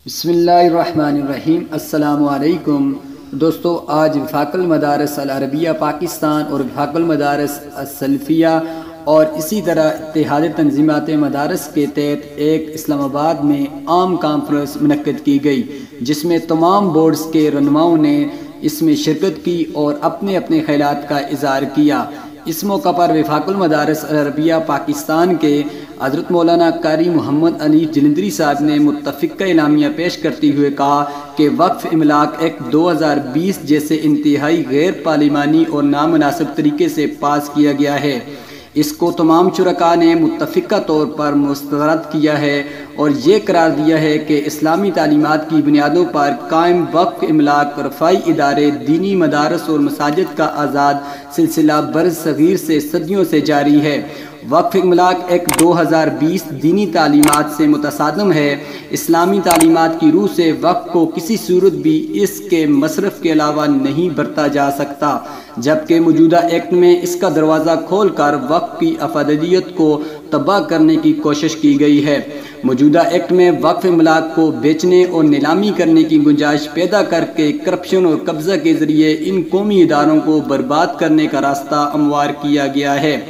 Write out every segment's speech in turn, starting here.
بسم اللہ الرحمن الرحیم۔ السلام علیکم دوستو، آج وفاق المدارس العربیہ پاکستان اور وفاق المدارس السلفیہ اور اسی طرح اتحاد تنظیمات مدارس کے تحت ایک اسلام آباد میں عام کانفرنس منعقد کی گئی، جس میں تمام بورڈز کے رہنماؤں نے اس میں شرکت کی اور اپنے اپنے خیالات کا اظہار کیا۔ اس موقع پر وفاق المدارس العربیہ پاکستان کے حضرت مولانا قاری محمد انیف جلندری صاحب نے متفقہ اعلامیہ پیش کرتے ہوئے کہا کہ وقف املاک ایکٹ 2020 جیسے انتہائی غیر پارلیمانی اور نامناسب طریقے سے پاس کیا گیا ہے۔ اس کو تمام شرکاء نے متفقہ طور پر مسترد کیا ہے اور یہ قرار دیا ہے کہ اسلامی تعلیمات کی بنیادوں پر قائم وقف املاک رفاعی ادارے دینی مدارس اور مساجد کا آزاد سلسلہ برصغیر سے صدیوں سے جاری ہے۔ وقف املاک ایکٹ 2020 دینی تعلیمات سے متصادم ہے۔ اسلامی تعلیمات کی روح سے وقف کو کسی صورت بھی اس کے مصرف کے علاوہ نہیں برتا جا سکتا، جبکہ موجودہ ایکٹ میں اس کا دروازہ کھول کر وقف کی افادیت کو تباہ کرنے کی کوشش کی گئی ہے۔ موجودہ ایکٹ میں وقف املاک کو بیچنے اور نیلامی کرنے کی گنجائش پیدا کر کے کرپشن اور قبضہ کے ذریعے ان قومی اداروں کو برباد کرنے کا راستہ ہموار کیا گیا ہے۔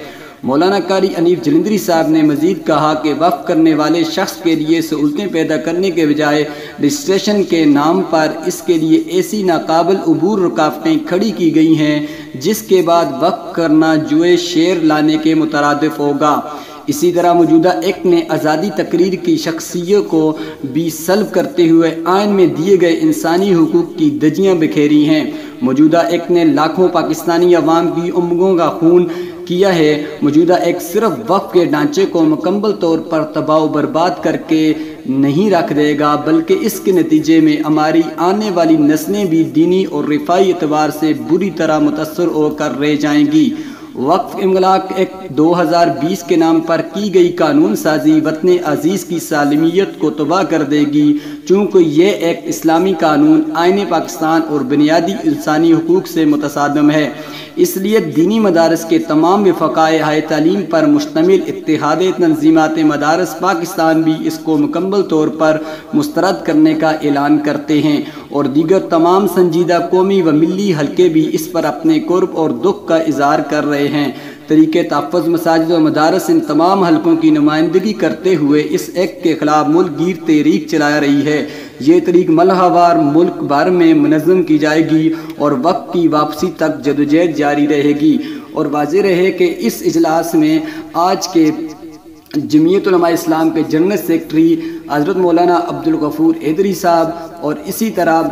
مولانا قاری انیف جلندری صاحب نے مزید کہا کہ وقف کرنے والے شخص کے لیے سہولتیں پیدا کرنے کے بجائے رجسٹریشن کے نام پر اس کے لیے ایسی ناقابل عبور رکاوٹیں کھڑی کی گئی ہیں جس کے بعد وقف کرنا جوئے شیر لانے کے مترادف ہوگا۔ اسی طرح موجودہ ایکٹ نے آزادی تقریر کی شخصیت کو بھی سلب کرتے ہوئے آئین میں دیے گئے انسانی حقوق کی دھجیاں بکھیری ہیں۔ موجودہ ایکٹ نے لاکھوں پاکستانی عوام کی امنگوں کا خون کیا ہے۔ موجودہ ایک صرف وقف کے ڈھانچے کو مکمل طور پر تباہ و برباد کر کے نہیں رکھ دے گا، بلکہ اس کے نتیجے میں ہماری آنے والی نسلیں بھی دینی اور رفاعی اعتبار سے بری طرح متاثر ہو کر رہ جائیں گی۔ وقف املاک ایکٹ 2020 کے نام پر کی گئی قانون سازی وطن عزیز کی سالمیت کو تباہ کر دے گی، چونکہ یہ ایک اسلامی قانون آئین پاکستان اور بنیادی انسانی حقوق سے متصادم ہے۔ اس لیے دینی مدارس کے تمام وفاقائے ہائی تعلیم پر مشتمل اتحاد تنظیمات مدارس پاکستان بھی اس کو مکمل طور پر مسترد کرنے کا اعلان کرتے ہیں اور دیگر تمام سنجیدہ قومی و ملی حلقے بھی اس پر اپنے قرب اور دکھ کا اظہار کر رہے ہیں۔ طریق تحفظ مساجد و مدارس ان تمام حلقوں کی نمائندگی کرتے ہوئے اس ایکٹ کے خلاف ملک گیر تحریک چلا رہی ہے۔ یہ تحریک ملحہ وار ملک بھر میں منظم کی جائے گی اور وقت کی واپسی تک جدوجہد جاری رہے گی۔ اور واضح رہے کہ اس اجلاس میں آج کے جمعیت علماء اسلام کے جنرل سیکرٹری حضرت مولانا عبدالغفور حیدری صاحب اور اسی طرح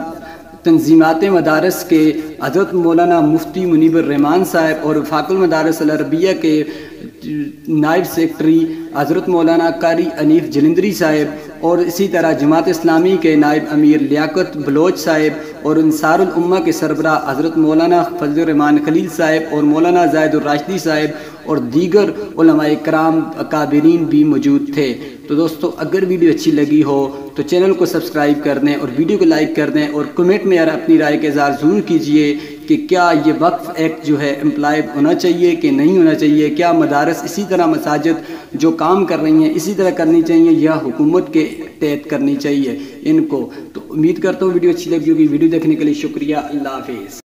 تنظیمات مدارس کے حضرت مولانا مفتی منیب الرحمان صاحب اور وفاق المدارس العربیہ کے نائب سیکرٹری حضرت مولانا قاری انیف جلندری صاحب اور اسی طرح جماعت اسلامی کے نائب امیر لیاقت بلوچ صاحب اور انصار الامہ کے سربراہ حضرت مولانا فضل الرحمان خلیل صاحب اور مولانا زاہد الراشدی صاحب اور دیگر علماء کرام اکابرین بھی موجود تھے۔ تو دوستو، اگر ویڈیو اچھی لگی ہو تو چینل کو سبسکرائب کر دیں اور ویڈیو کو لائک کر دیں اور کمنٹ میں اپنی رائے کا اظہار ضرور کیجئے کہ کیا یہ وقف ایکٹ جو ہے امپلائی ہونا چاہیے کہ نہیں ہونا چاہیے، کیا مدارس اسی طرح مساجد جو کام کر رہی ہیں اسی طرح کرنی چاہیے یا حکومت کے تحت کرنی چاہیے ان کو۔ تو امید کرتا ہوں ویڈیو اچھی لگی ہوگی۔ ویڈیو دیکھنے کے لیے شکریہ۔ اللہ حافظ۔